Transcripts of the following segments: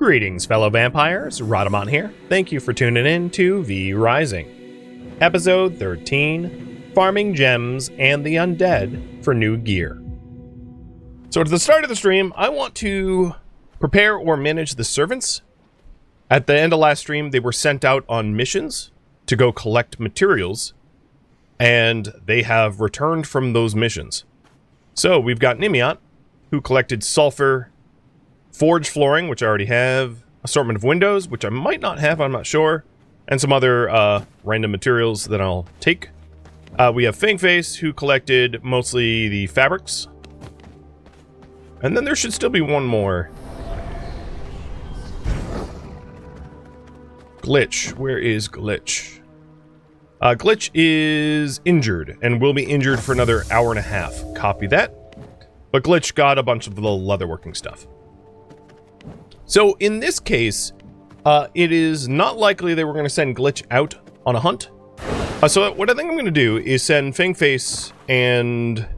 Greetings, fellow vampires. Rhadamant here. Thank you for tuning in to V Rising. Episode 13, Farming Gems and the Undead for New Gear. So at the start of the stream, I want to prepare or manage the servants. At the end of last stream, they were sent out on missions to go collect materials, and they have returned from those missions. So we've got Nimiot, who collected sulfur, forge flooring, which I already have, assortment of windows, which I might not have, I'm not sure, and some other random materials that I'll take. We have Fangface, who collected mostly the fabrics. And then there should still be one more. Glitch. Where is Glitch? Glitch is injured, and will be injured for another hour and a half. Copy that. But Glitch got a bunch of the leatherworking stuff. So in this case, it is not likely they were going to send Glitch out on a hunt. So what I think I'm going to do is send Fangface and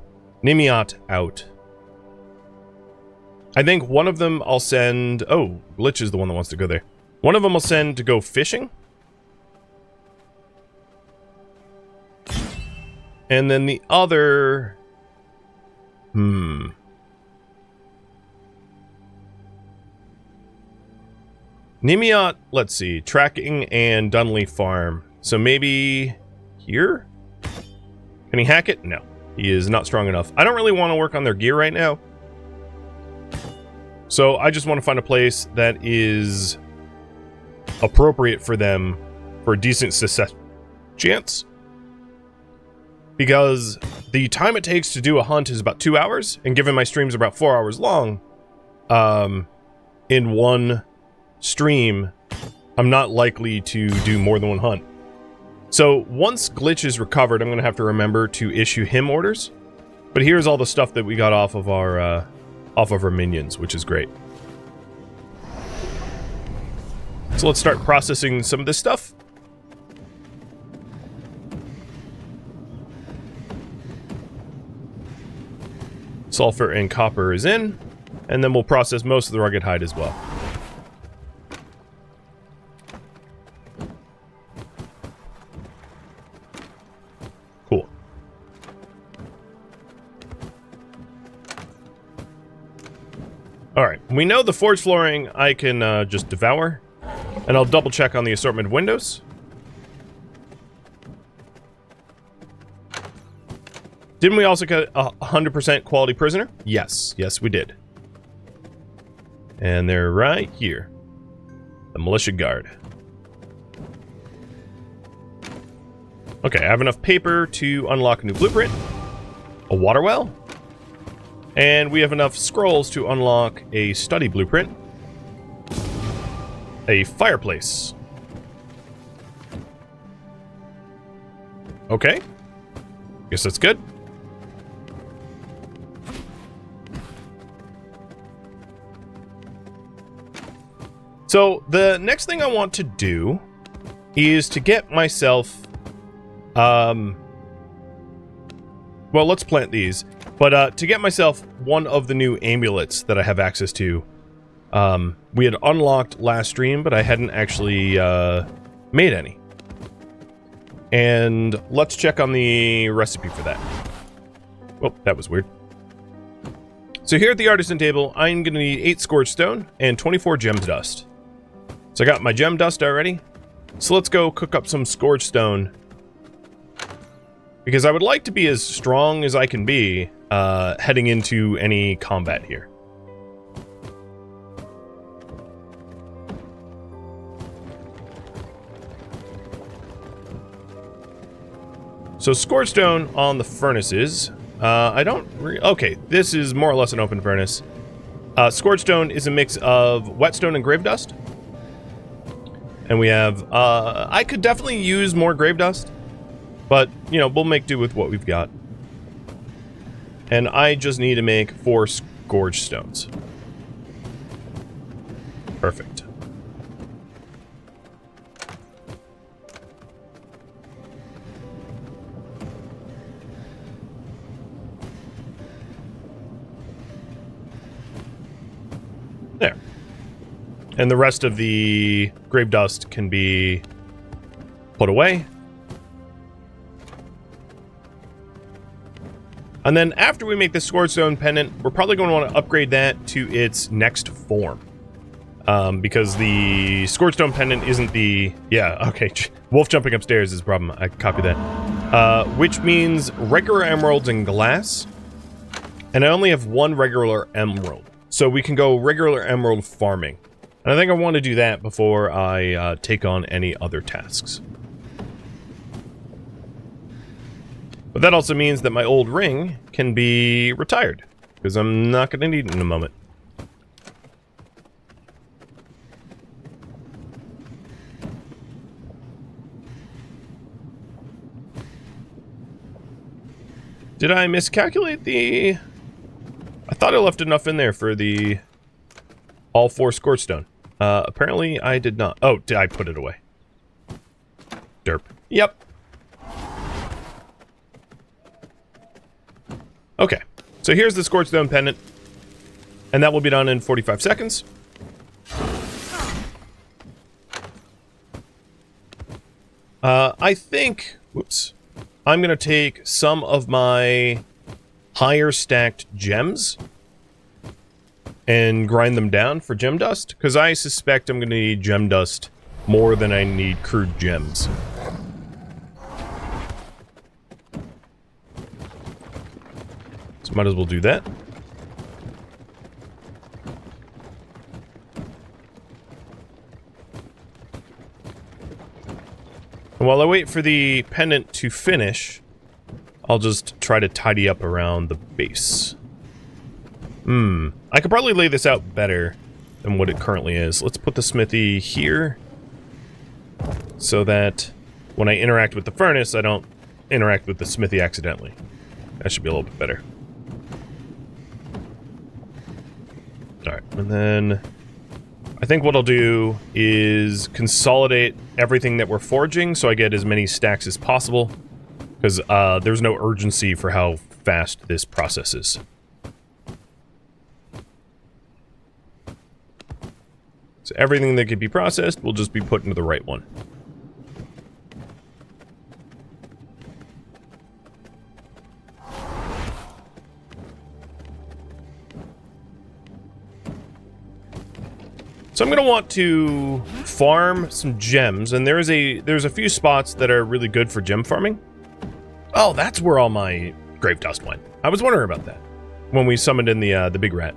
Nimiot out. I think one of them I'll send... Oh, Glitch is the one that wants to go there. One of them I'll send to go fishing. And then the other... Nimiot, let's see, tracking and Dunley Farm. So maybe here? Can he hack it? No, he is not strong enough. I don't really want to work on their gear right now. So I just want to find a place that is appropriate for them for a decent success chance. Because the time it takes to do a hunt is about 2 hours, and given my streams are about 4 hours long, in one stream, I'm not likely to do more than one hunt. So once Glitch is recovered, I'm going to have to remember to issue him orders. But here's all the stuff that we got off of our minions, which is great. So let's start processing some of this stuff. Sulfur and copper is in, and then we'll process most of the rugged hide as well. Cool. Alright, we know the forge flooring I can just devour, and I'll double check on the assortment of windows. Didn't we also get a 100% quality prisoner? Yes, yes we did. And they're right here. The militia guard. Okay, I have enough paper to unlock a new blueprint. A water well. And we have enough scrolls to unlock a study blueprint. A fireplace. Okay. Guess that's good. So, the next thing I want to do is to get myself, well, let's plant these, but to get myself one of the new amulets that I have access to. We had unlocked last stream, but I hadn't actually made any. And let's check on the recipe for that. Oh, that was weird. So here at the artisan table, I'm going to need 8 scourge stone and 24 gem dust. So I got my gem dust already. So let's go cook up some scourge stone. Because I would like to be as strong as I can be heading into any combat here. So scourge stone on the furnaces. Okay, this is more or less an open furnace. Scourge stone is a mix of whetstone and grave dust. And we have, I could definitely use more grave dust, but, you know, we'll make do with what we've got. And I just need to make 4 scourge stones. Perfect. There. And the rest of the grave dust can be put away. And then after we make the Scorchstone Pendant, we're probably going to want to upgrade that to its next form. Because the Scorchstone Pendant isn't the... Yeah, okay. Wolf jumping upstairs is a problem. I copied that. Which means regular emeralds and glass. And I only have one regular emerald. So we can go regular emerald farming. And I think I want to do that before I take on any other tasks. But that also means that my old ring can be retired, because I'm not going to need it in a moment. Did I miscalculate the... I thought I left enough in there for the all 4 Scorchstone. Apparently I did not. Oh, did I put it away? Derp. Yep. Okay, so here's the Scorchstone Pendant, and that will be done in 45 seconds. I think, whoops, I'm going to take some of my higher stacked gems and grind them down for gem dust, because I suspect I'm going to need gem dust more than I need crude gems. So might as well do that. And while I wait for the pendant to finish, I'll just try to tidy up around the base. I could probably lay this out better than what it currently is. Let's put the smithy here, so that when I interact with the furnace, I don't interact with the smithy accidentally. That should be a little bit better. Alright, and then I think what I'll do is consolidate everything that we're forging so I get as many stacks as possible, because there's no urgency for how fast this processes. So everything that could be processed will just be put into the right one. So I'm going to want to farm some gems, and there's a few spots that are really good for gem farming. Oh, that's where all my grave dust went. I was wondering about that when we summoned in the big rat.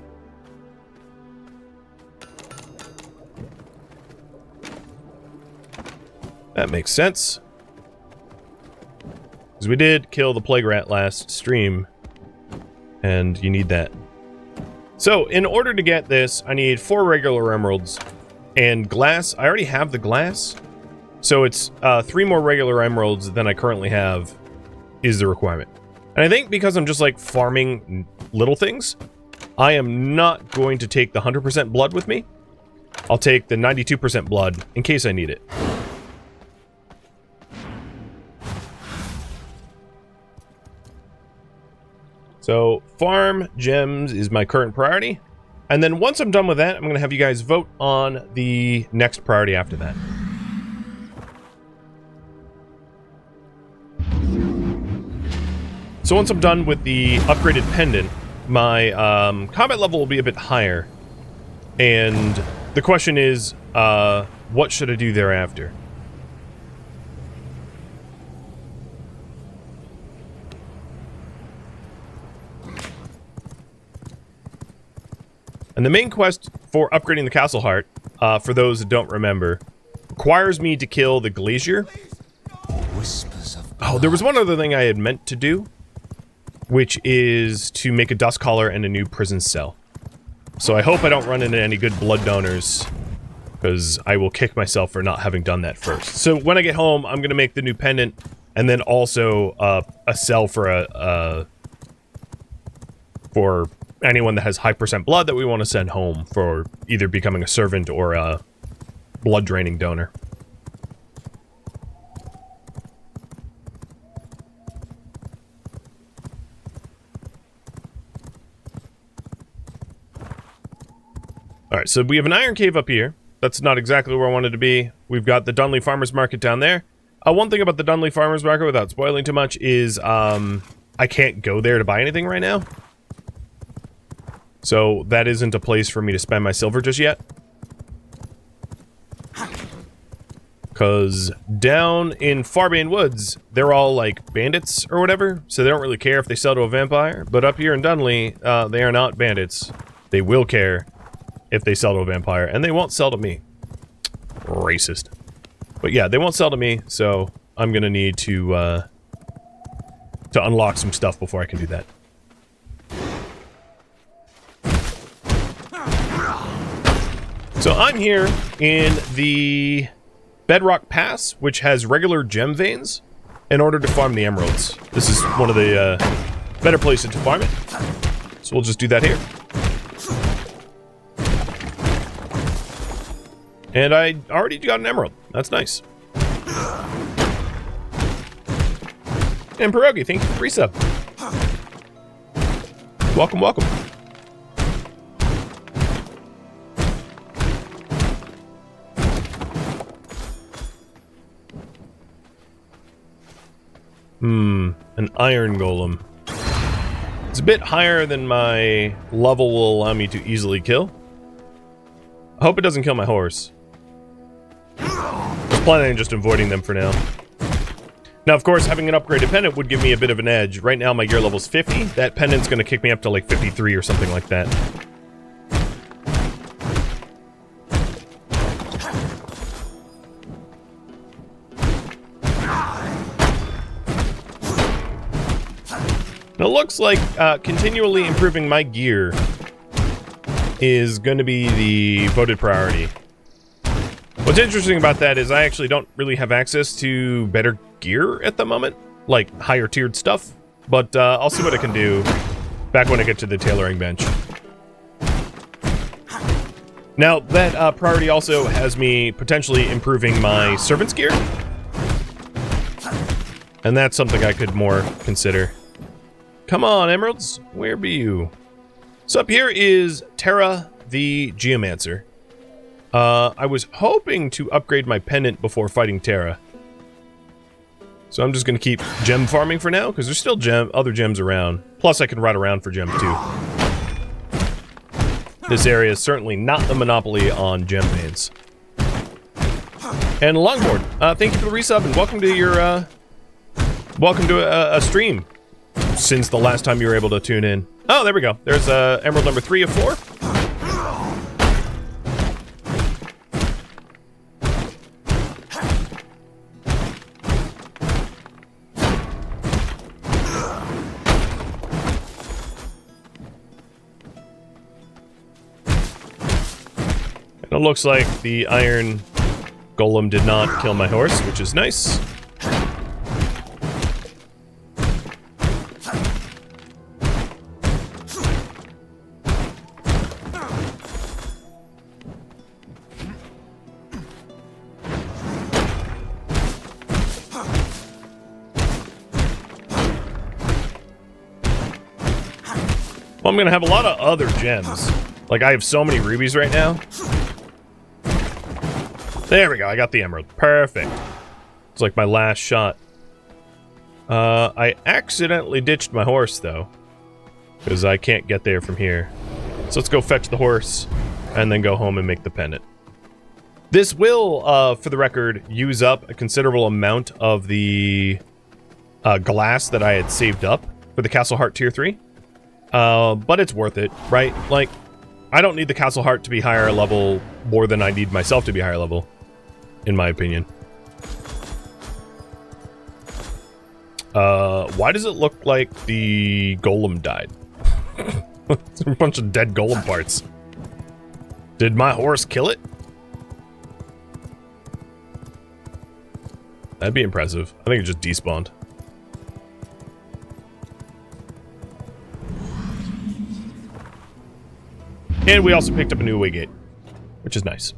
That makes sense, because we did kill the plague rat last stream, and you need that. So, in order to get this, I need 4 regular emeralds and glass. I already have the glass, so it's 3 more regular emeralds than I currently have is the requirement. And I think because I'm just like farming little things, I am not going to take the 100% blood with me. I'll take the 92% blood in case I need it. So, farm gems is my current priority. And then once I'm done with that, I'm going to have you guys vote on the next priority after that. So once I'm done with the upgraded pendant, my combat level will be a bit higher. And the question is, what should I do thereafter? And the main quest for upgrading the Castle Heart, for those that don't remember, requires me to kill the Glacier. Oh, there was one other thing I had meant to do, which is to make a dust collar and a new prison cell. So I hope I don't run into any good blood donors, because I will kick myself for not having done that first. So when I get home, I'm going to make the new pendant, and then also a cell for for anyone that has high percent blood that we want to send home for either becoming a servant or a blood draining donor. Alright, so we have an iron cave up here. That's not exactly where I wanted to be. We've got the Dunley Farmers Market down there. One thing about the Dunley Farmers Market, without spoiling too much, is I can't go there to buy anything right now. So that isn't a place for me to spend my silver just yet. Because down in Farbane Woods, they're all like bandits or whatever, so they don't really care if they sell to a vampire. But up here in Dunley, they are not bandits. They will care if they sell to a vampire, and they won't sell to me. Racist. But yeah, they won't sell to me, so I'm gonna need to unlock some stuff before I can do that. So I'm here in the Bedrock Pass, which has regular gem veins, in order to farm the emeralds. This is one of the better places to farm it. So we'll just do that here. And I already got an emerald. That's nice. And Pierogi, thank you for resub. Welcome, welcome. An iron golem. It's a bit higher than my level will allow me to easily kill. I hope it doesn't kill my horse. I was planning on just avoiding them for now. Now, of course, having an upgraded pendant would give me a bit of an edge. Right now, my gear level's 50. That pendant's gonna kick me up to like 53 or something like that. It looks like continually improving my gear is going to be the voted priority. What's interesting about that is I actually don't really have access to better gear at the moment, like higher tiered stuff, but I'll see what I can do back when I get to the tailoring bench. Now, that priority also has me potentially improving my servant's gear, and that's something I could more consider. Come on, emeralds. Where be you? So up here is Terra the Geomancer. I was hoping to upgrade my pendant before fighting Terra. So I'm just going to keep gem farming for now, because there's still other gems around. Plus I can ride around for gem too. This area is certainly not the monopoly on gem veins. And Longboard, thank you for the resub, and welcome to your, welcome to a stream. Since the last time you were able to tune in. Oh, there we go. There's emerald number 3 of 4. And it looks like the iron golem did not kill my horse, which is nice. I'm gonna have a lot of other gems. Like, I have so many rubies right now. There we go, I got the emerald. Perfect. It's like my last shot. I accidentally ditched my horse, though. Because I can't get there from here. So let's go fetch the horse, and then go home and make the pendant. This will, for the record, use up a considerable amount of the glass that I had saved up for the Castle Heart Tier 3. But it's worth it, right? Like, I don't need the Castle Heart to be higher level more than I need myself to be higher level, in my opinion. Why does it look like the golem died? It's a bunch of dead golem parts. Did my horse kill it? That'd be impressive. I think it just despawned. And we also picked up a new way gate, which is nice.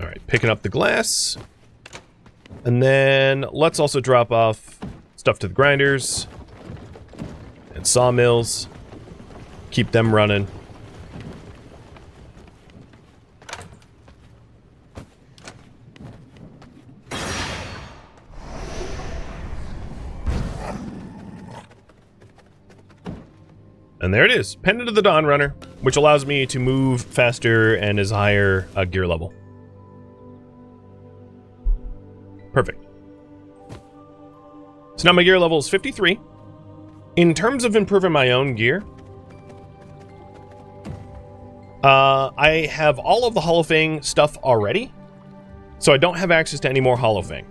Alright, picking up the glass. And then let's also drop off stuff to the grinders and sawmills. Keep them running. And there it is, Pendant of the Dawn Runner, which allows me to move faster and is higher gear level. Perfect. So now my gear level is 53. In terms of improving my own gear, I have all of the Holofang stuff already, so I don't have access to any more Holofang,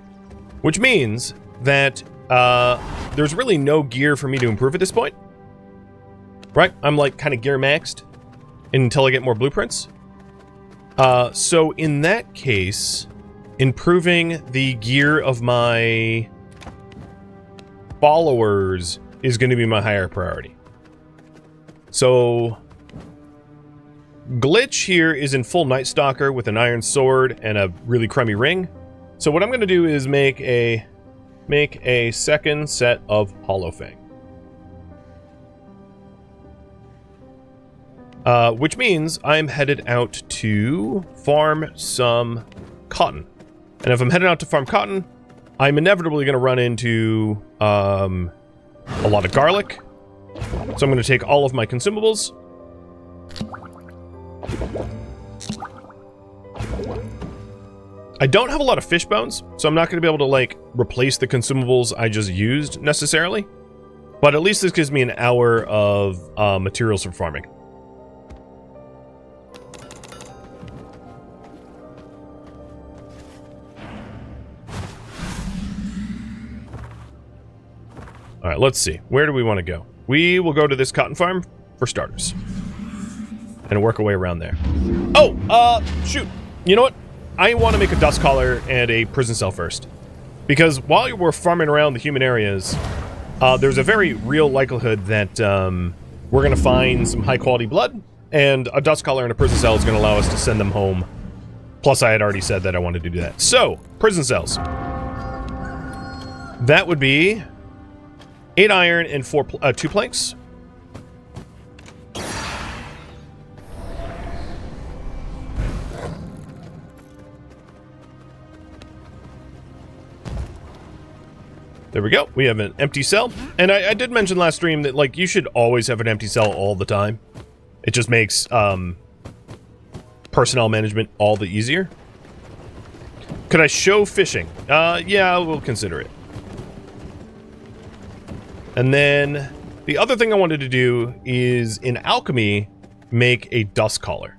which means that there's really no gear for me to improve at this point. Right? I'm like kind of gear maxed until I get more blueprints. So in that case, improving the gear of my followers is going to be my higher priority. So Glitch here is in full Night Stalker with an iron sword and a really crummy ring. So what I'm going to do is make a second set of Holofang. Which means I'm headed out to farm some cotton. And if I'm headed out to farm cotton, I'm inevitably going to run into a lot of garlic. So I'm going to take all of my consumables. I don't have a lot of fish bones, so I'm not going to be able to, like, replace the consumables I just used, necessarily. But at least this gives me an hour of materials for farming. Alright, let's see. Where do we want to go? We will go to this cotton farm, for starters. And work our way around there. Oh, shoot. You know what? I want to make a dust collar and a prison cell first. Because while we're farming around the human areas, there's a very real likelihood that we're going to find some high-quality blood, and a dust collar and a prison cell is going to allow us to send them home. Plus, I had already said that I wanted to do that. So, prison cells. That would be 8 iron and 2 planks. There we go. We have an empty cell. And I did mention last stream that, like, you should always have an empty cell all the time. It just makes personnel management all the easier. Could I show fishing? Yeah, we'll consider it. And then the other thing I wanted to do is, in alchemy, make a dust collar.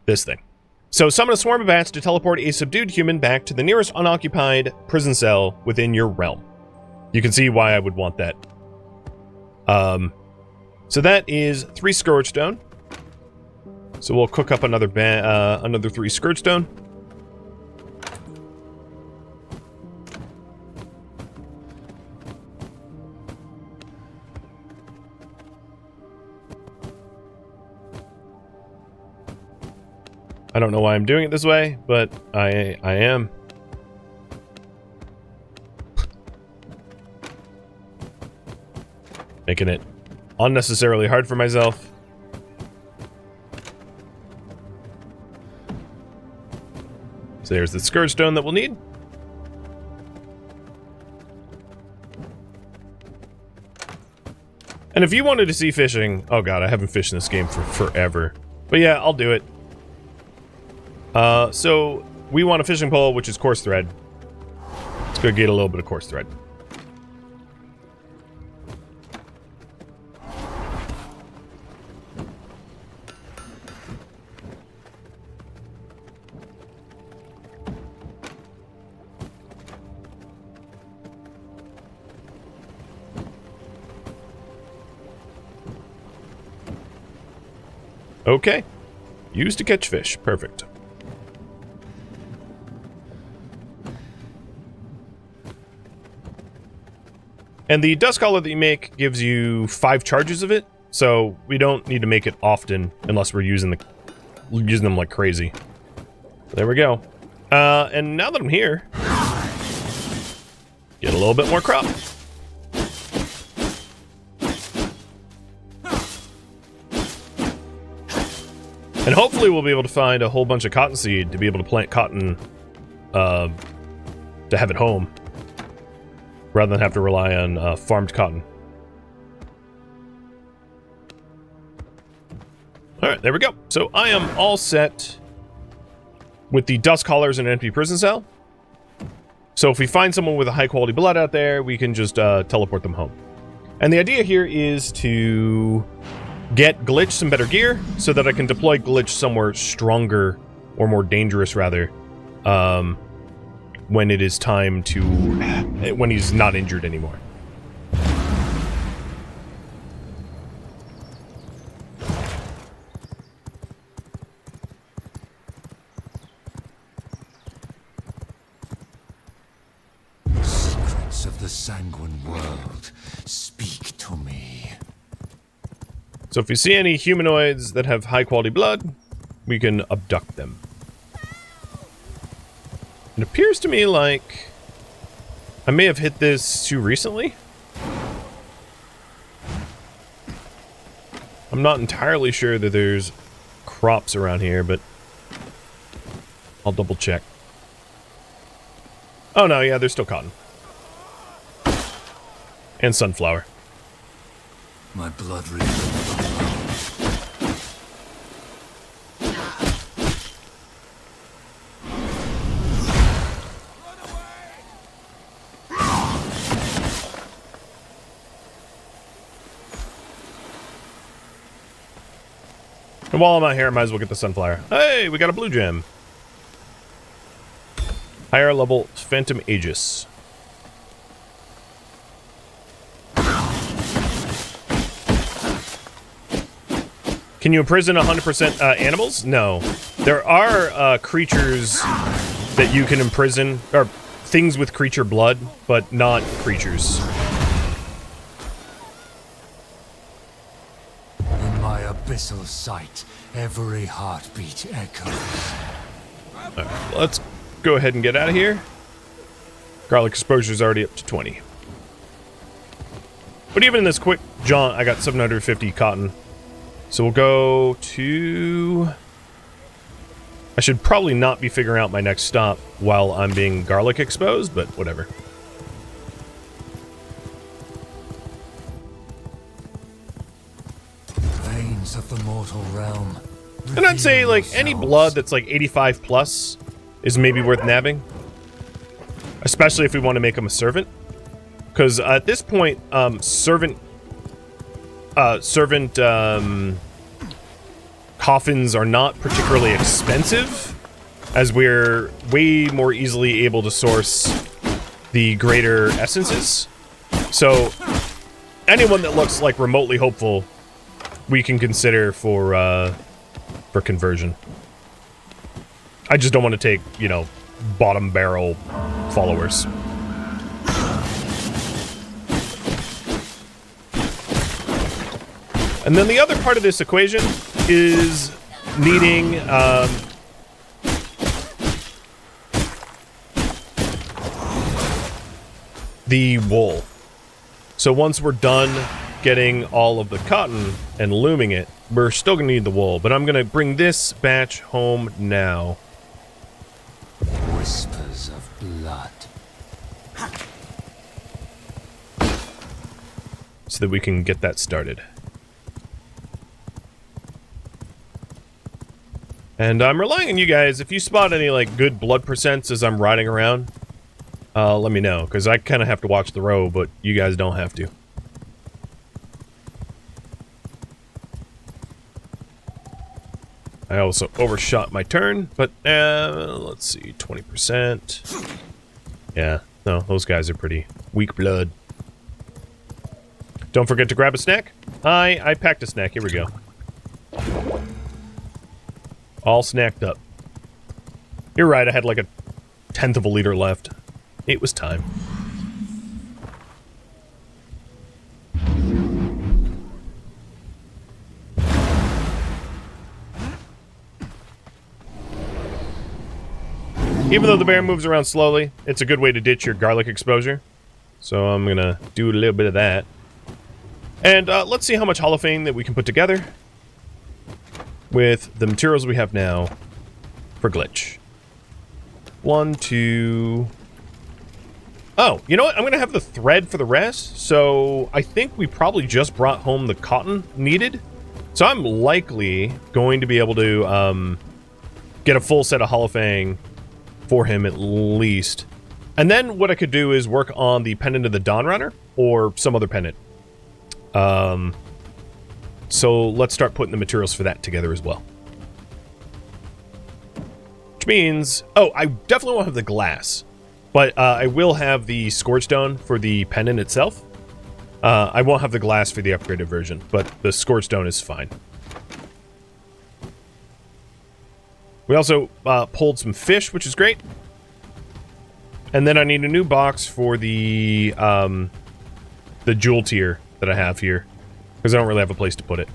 This thing. So summon a swarm of bats to teleport a subdued human back to the nearest unoccupied prison cell within your realm. You can see why I would want that. So that is 3 scourge stone. So we'll cook up another 3 scourge stone. I don't know why I'm doing it this way, but I am. Making it unnecessarily hard for myself. So there's the scourge stone that we'll need. And if you wanted to see fishing... Oh god, I haven't fished in this game for forever. But yeah, I'll do it. So we want a fishing pole, which is coarse thread. Let's go get a little bit of coarse thread. Okay. Used to catch fish. Perfect. And the dust collar that you make gives you 5 charges of it, so we don't need to make it often unless we're using them like crazy. There we go. And now that I'm here, get a little bit more crop. And hopefully we'll be able to find a whole bunch of cottonseed to be able to plant cotton to have at home, rather than have to rely on farmed cotton. All right, there we go. So I am all set with the dust collars and an empty prison cell. So if we find someone with a high quality blood out there, we can just teleport them home. And the idea here is to get Glitch some better gear so that I can deploy Glitch somewhere stronger, or more dangerous rather, when it is time to, when he's not injured anymore. Secrets of the sanguine world, speak to me. So if we see any humanoids that have high quality blood, we can abduct them. It appears to me like I may have hit this too recently. I'm not entirely sure that there's crops around here, but I'll double check. Oh no, yeah, there's still cotton. And sunflower. My blood reads. And while I'm out here, I might as well get the sunflower. Hey, we got a blue gem. Higher level Phantom Aegis. Can you imprison 100% animals? No. There are creatures that you can imprison, or things with creature blood, but not creatures. In my abyssal sight, every heartbeat echoes. Alright, let's go ahead and get out of here. Garlic exposure is already up to 20. But even in this quick jaunt, I got 750 cotton. So we'll go to... I should probably not be figuring out my next stop while I'm being garlic exposed, but whatever. Veins of the mortal realm. And I'd say, like, any blood that's like 85 plus is maybe worth nabbing. Especially if we want to make him a servant. Because at this point, servant coffins are not particularly expensive, as we're way more easily able to source the greater essences. So anyone that looks like remotely hopeful, we can consider for conversion. I just don't want to take, you know, bottom barrel followers. And then the other part of this equation is needing the wool. So once we're done getting all of the cotton and looming it, we're still going to need the wool. But I'm going to bring this batch home now. Whispers of blood. So that we can get that started. And I'm relying on you guys. If you spot any, like, good blood percents as I'm riding around, let me know. Because I kind of have to watch the road, but you guys don't have to. I also overshot my turn, but, let's see, 20%. Yeah, no, those guys are pretty weak blood. Don't forget to grab a snack. I packed a snack. Here we go. All snacked up. You're right, I had like a 1/10 of a liter left. It was time. Even though the bear moves around slowly, it's a good way to ditch your garlic exposure. So I'm gonna do a little bit of that. And let's see how much holophane that we can put together with the materials we have now for glitch. 1, 2... Oh, you know what? I'm going to have the thread for the rest. So I think we probably just brought home the cotton needed. So I'm likely going to be able to get a full set of Holofang for him at least. And then what I could do is work on the Pendant of the Dawnrunner or some other pendant. So let's start putting the materials for that together as well. Which means... Oh, I definitely won't have the glass. But I will have the Scourge Stone for the pendant itself. I won't have the glass for the upgraded version, but the Scourge Stone is fine. We also pulled some fish, which is great. And then I need a new box for the jewel tier that I have here, because I don't really have a place to put it.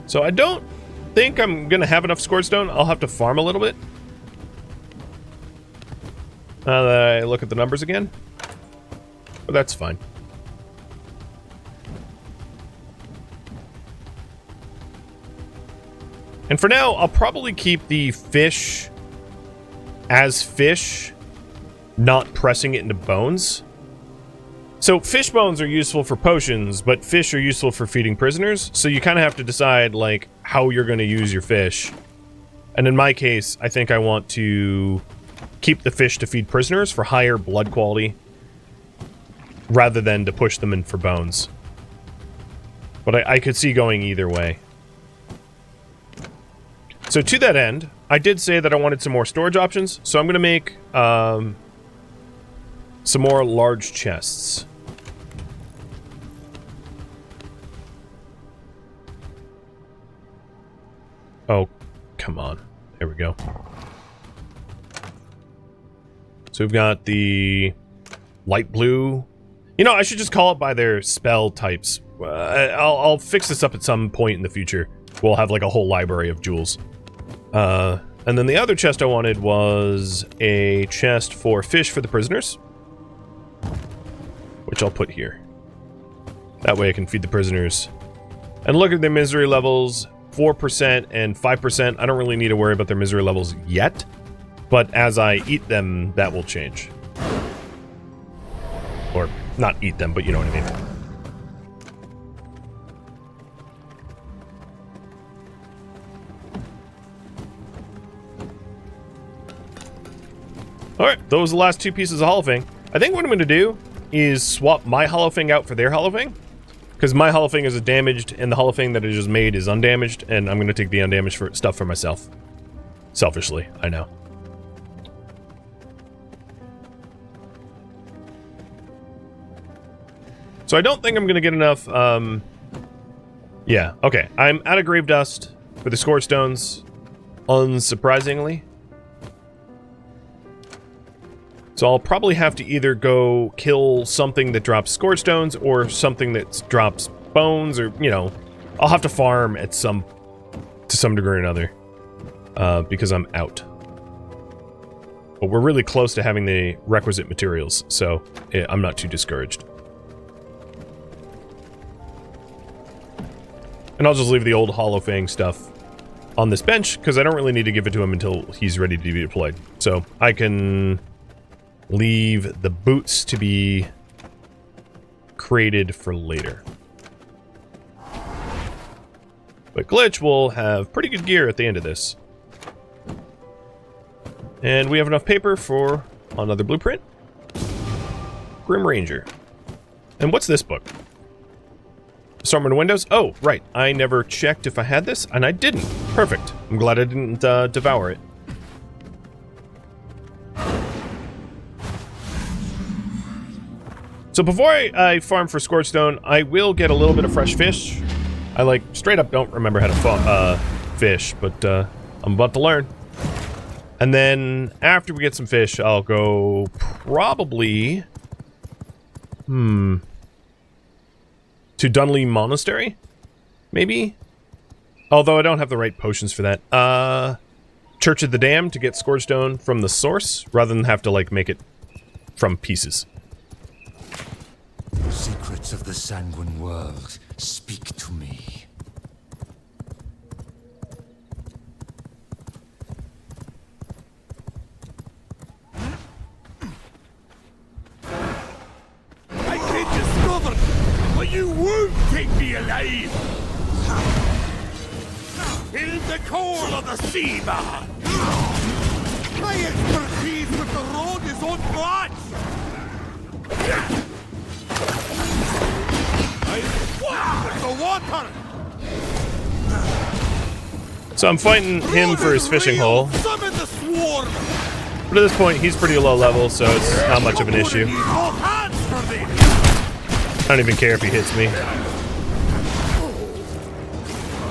So I don't think I'm going to have enough Scourge Stone. I'll have to farm a little bit. I look at the numbers again. But that's fine. And for now, I'll probably keep the fish as fish, not pressing it into bones. So fish bones are useful for potions, but fish are useful for feeding prisoners. So you kind of have to decide, like, how you're going to use your fish. And in my case, I think I want to keep the fish to feed prisoners for higher blood quality, rather than to push them in for bones. But I could see going either way. So to that end, I did say that I wanted some more storage options, so I'm going to make some more large chests. Oh, come on. There we go. So we've got the light blue. You know, I should just call it by their spell types. I'll fix this up at some point in the future. We'll have like a whole library of jewels. And then the other chest I wanted was a chest for fish for the prisoners, which I'll put here. That way I can feed the prisoners. And look at their misery levels, 4% and 5%. I don't really need to worry about their misery levels yet, but as I eat them, that will change. Or not eat them, but you know what I mean. Alright, those are the last two pieces of Holofang. I think what I'm going to do is swap my Holofang out for their Holofang. Because my Holofang is damaged, and the Holofang that I just made is undamaged, and I'm going to take the undamaged stuff for myself. Selfishly, I know. So I don't think I'm going to get enough, yeah, okay. I'm out of grave dust for the Scourge Stones, unsurprisingly. So I'll probably have to either go kill something that drops Scourge Stones or something that drops bones, or, you know, I'll have to farm at to some degree or another, because I'm out. But we're really close to having the requisite materials, so I'm not too discouraged. And I'll just leave the old Holofang stuff on this bench, because I don't really need to give it to him until he's ready to be deployed. So I can leave the boots to be created for later. But Glitch will have pretty good gear at the end of this. And we have enough paper for another blueprint. Grim Ranger. And what's this book? Assortment of Windows? Oh, right. I never checked if I had this, and I didn't. Perfect. I'm glad I didn't devour it. So before I farm for Scorchstone, I will get a little bit of fresh fish. I, like, straight up don't remember how to fish, but I'm about to learn. And then after we get some fish, I'll go probably... to Dunley Monastery? Maybe? Although I don't have the right potions for that. Church of the Damned to get Scorchstone from the source, rather than have to, like, make it from pieces. Secrets gods of the sanguine world, speak to me. I've been discovered, but you won't take me alive. In the core of the sea, man. My expertise with the rod is unmatched. The water. So I'm fighting him for his fishing hole. Summon the swarm. But at this point, he's pretty low level, so it's not much of an issue. I don't even care if he hits me.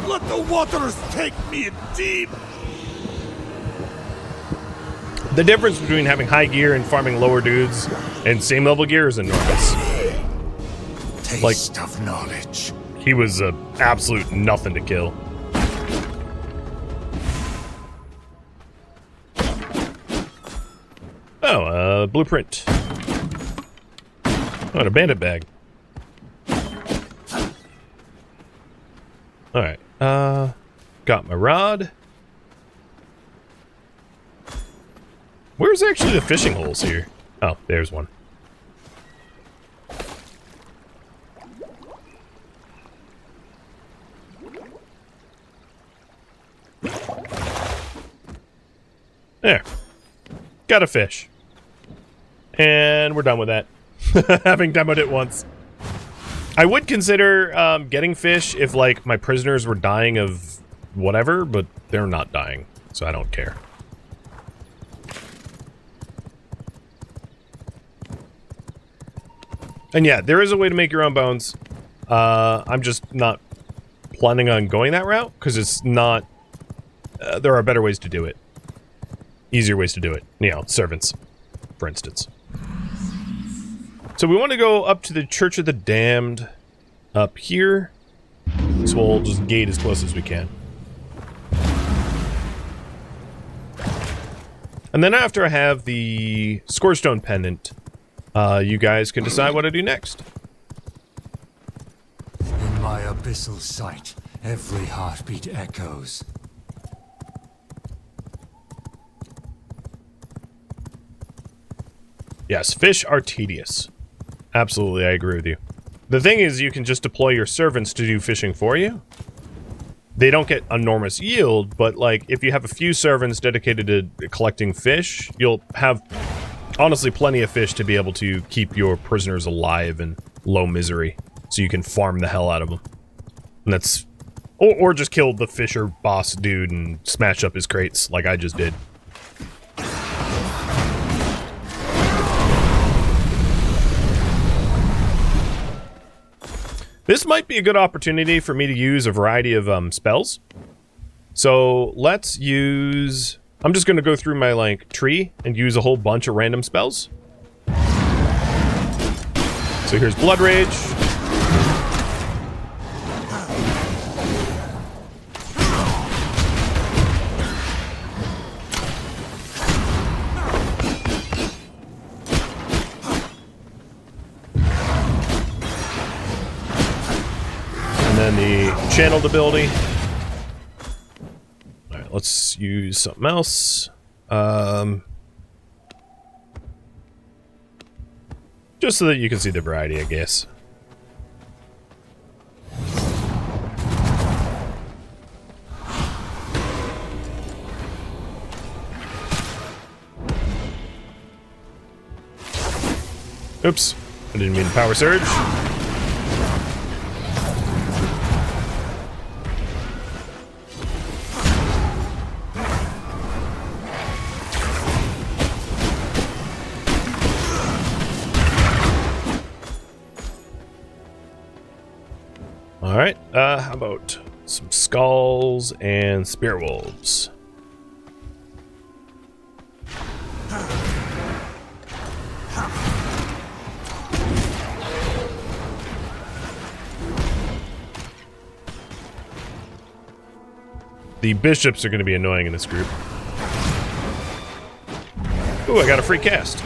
Let the waters take me deep. The difference between having high gear and farming lower dudes and same level gear is enormous. Taste of knowledge. He was absolute nothing to kill. Oh, blueprint. Oh, and a bandit bag. Alright, got my rod. Where's actually the fishing holes here? Oh, there's one. There. Got a fish. And we're done with that. Having demoed it once. I would consider getting fish if, like, my prisoners were dying of whatever, but they're not dying, so I don't care. And yeah, there is a way to make your own bones. I'm just not planning on going that route, because it's not... there are better ways to do it. Easier ways to do it. You know, servants, for instance. So we want to go up to the Church of the Damned up here. So we'll just gate as close as we can. And then after I have the Scorchstone Pendant, you guys can decide what to do next. In my abyssal sight, every heartbeat echoes. Yes, fish are tedious. Absolutely, I agree with you. The thing is, you can just deploy your servants to do fishing for you. They don't get enormous yield, but, like, if you have a few servants dedicated to collecting fish, you'll have, honestly, plenty of fish to be able to keep your prisoners alive in low misery, so you can farm the hell out of them. And that's... Or just kill the fisher boss dude and smash up his crates, like I just did. This might be a good opportunity for me to use a variety of spells. So let's use... I'm just going to go through my, like, tree and use a whole bunch of random spells. So here's Blood Rage. And then the channeled ability. Alright, let's use something else. Just so that you can see the variety, I guess. Oops, I didn't mean to power surge. Alright, how about some skulls and spear wolves? The bishops are going to be annoying in this group. Ooh, I got a free cast.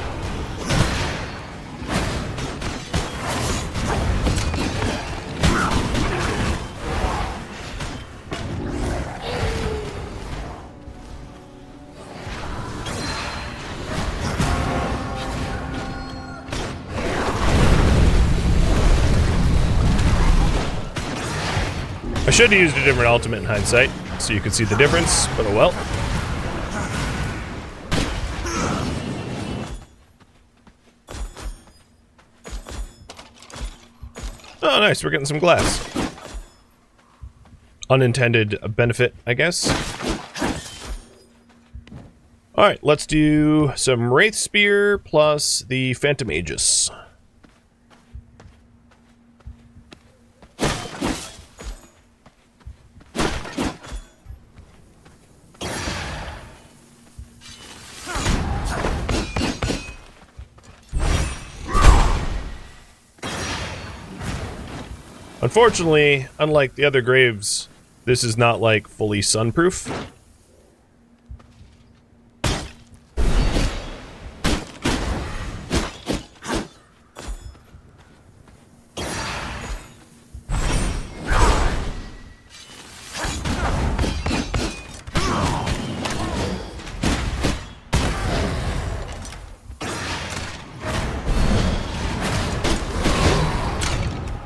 should have used a different ultimate in hindsight, so you could see the difference, but oh well. Oh, nice, we're getting some glass. Unintended benefit, I guess. Alright, let's do some Wraith Spear plus the Phantom Aegis. Unfortunately, unlike the other graves, this is not like fully sunproof.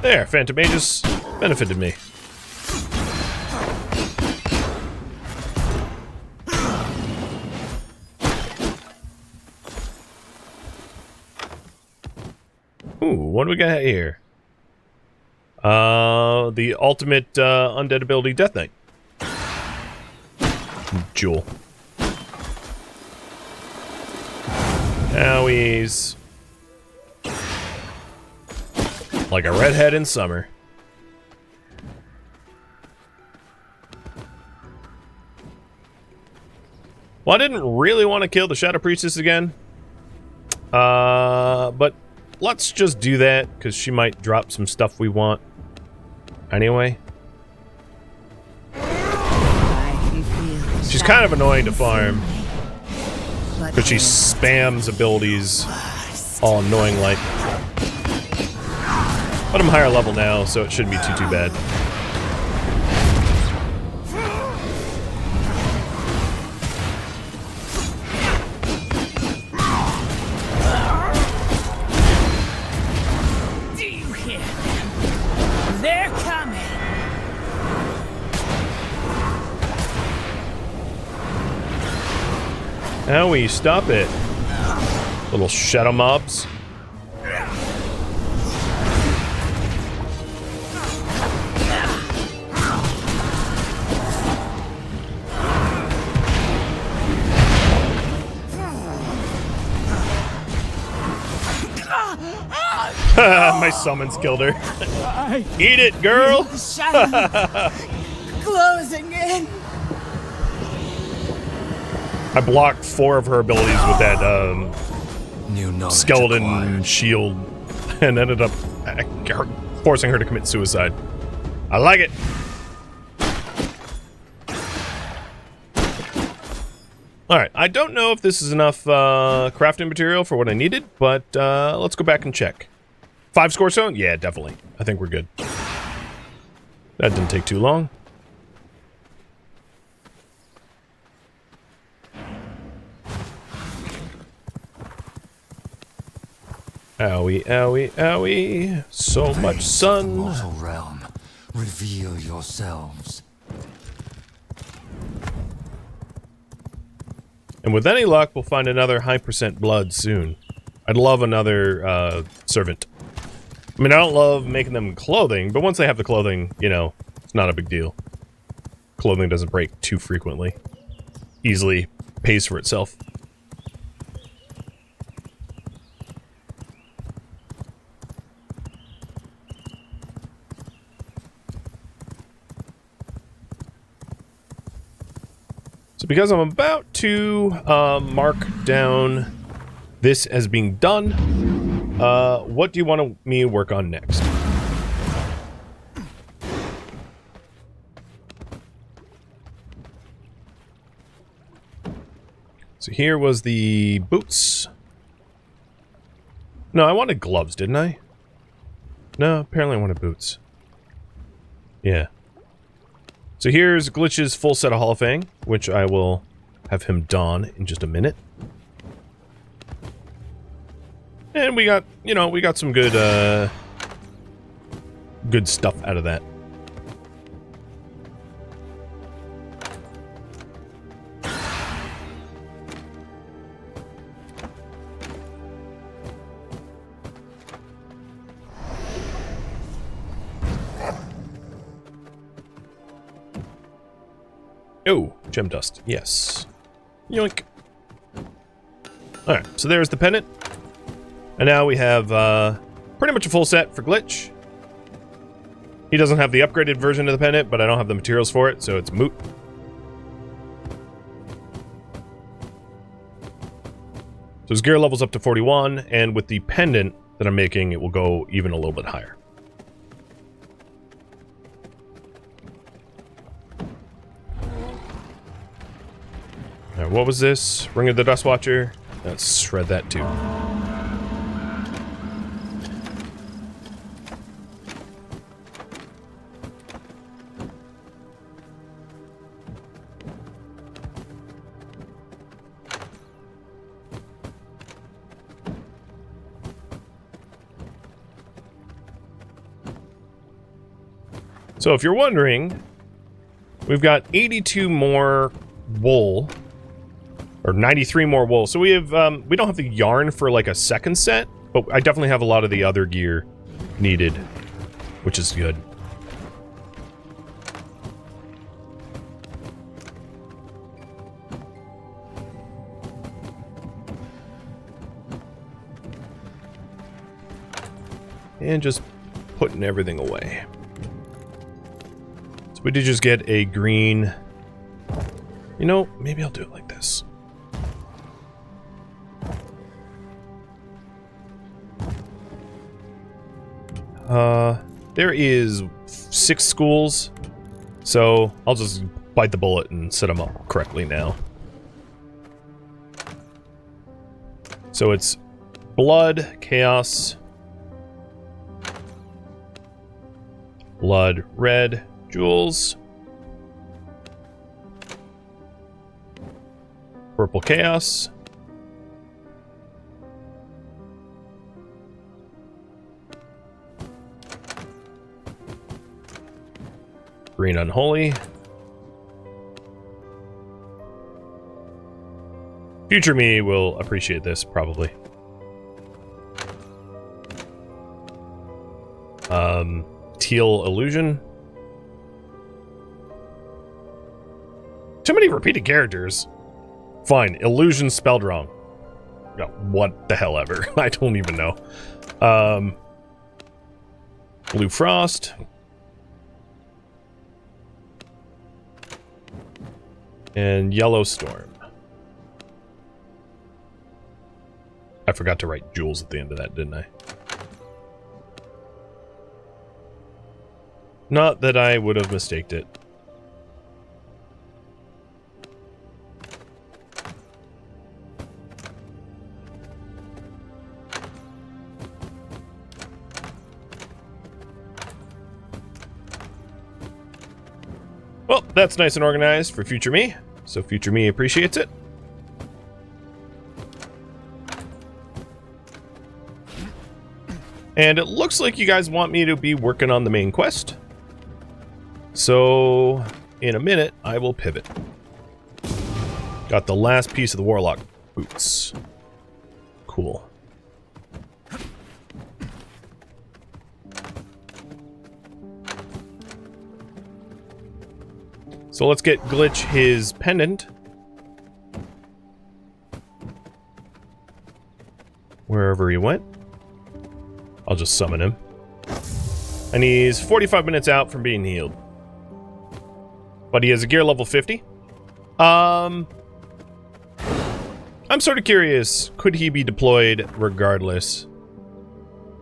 There, Phantom Aegis benefited me. Ooh, what do we got here? The ultimate undead ability, Death Knight. Jewel. Owies. Like a redhead in summer. Well, I didn't really want to kill the Shadow Priestess again. But let's just do that, because she might drop some stuff we want. Anyway. She's kind of annoying to farm. Because she spams abilities all annoying like. But I'm higher level now, so it shouldn't be too bad. Do you hear them? They're coming. Now we stop it. Little shadow mobs. My summons killed her. Eat it, girl! Closing in. I blocked 4 of her abilities with that skeleton acquired. Shield and ended up forcing her to commit suicide. I like it. Alright, I don't know if this is enough crafting material for what I needed, but let's go back and check. 5 score stone? Yeah, definitely. I think we're good. That didn't take too long. Owie, owie, owie. So much sun. Mortal realm, reveal yourselves. And with any luck, we'll find another high percent blood soon. I'd love another servant. I mean, I don't love making them clothing, but once they have the clothing, you know, it's not a big deal. Clothing doesn't break too frequently. Easily pays for itself. So because I'm about to mark down this as being done, what do you want me to work on next? So here was the boots. No, I wanted gloves, didn't I? No, apparently I wanted boots. Yeah. So here's Glitch's full set of Holofang, which I will have him don in just a minute. And we got, you know, we got some good, good stuff out of that. Oh, gem dust. Yes. Yoink. Alright, so there's the pendant. And now we have pretty much a full set for Glitch. He doesn't have the upgraded version of the pendant, but I don't have the materials for it, so it's moot. So his gear level's up to 41, and with the pendant that I'm making, it will go even a little bit higher. Alright, what was this? Ring of the Dust Watcher. Let's shred that too. So if you're wondering, we've got 82 more wool, or 93 more wool. So we have, we don't have the yarn for like a second set, but I definitely have a lot of the other gear needed, which is good. And just putting everything away. So we did just get a green. You know, maybe I'll do it like this. There is 6 schools, so I'll just bite the bullet and set them up correctly now. So it's blood, chaos, blood, red, jewels, purple chaos, green unholy, future me will appreciate this probably. Teal illusion. Too many repeated characters. Fine, illusion spelled wrong. No, what the hell ever. I don't even know. Blue frost. And yellow storm. I forgot to write jewels at the end of that, didn't I? Not that I would have mistaked it. Well, that's nice and organized for future me, so future me appreciates it. And it looks like you guys want me to be working on the main quest. So, in a minute, I will pivot. Got the last piece of the Warlock boots. Cool. So let's get Glitch his pendant. Wherever he went. I'll just summon him. And he's 45 minutes out from being healed. But he has a gear level 50. I'm sort of curious. Could he be deployed regardless?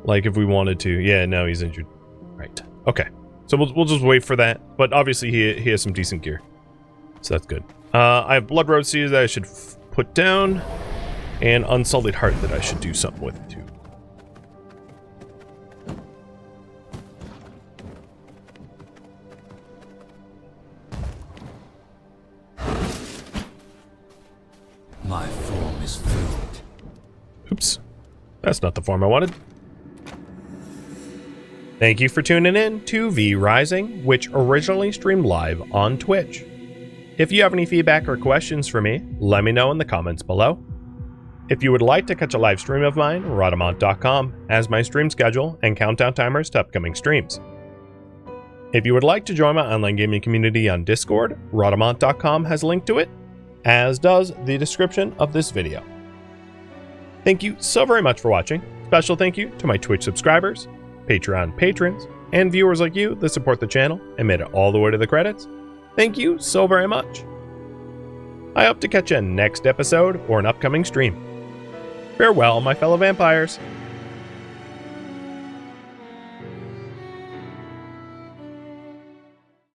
Like if we wanted to. Yeah, no, he's injured. Right. Okay. So we'll just wait for that. But obviously he has some decent gear. So that's good. I have Blood Road Seeds that I should put down. And Unsullied Heart that I should do something with too. My form is filled. Oops. That's not the form I wanted. Thank you for tuning in to V Rising, which originally streamed live on Twitch. If you have any feedback or questions for me, let me know in the comments below. If you would like to catch a live stream of mine, Rhadamant.com has my stream schedule and countdown timers to upcoming streams. If you would like to join my online gaming community on Discord, Rhadamant.com has a link to it, as does the description of this video. Thank you so very much for watching. Special thank you to my Twitch subscribers, Patreon patrons, and viewers like you that support the channel and made it all the way to the credits. Thank you so very much. I hope to catch you next episode or an upcoming stream. Farewell, my fellow vampires.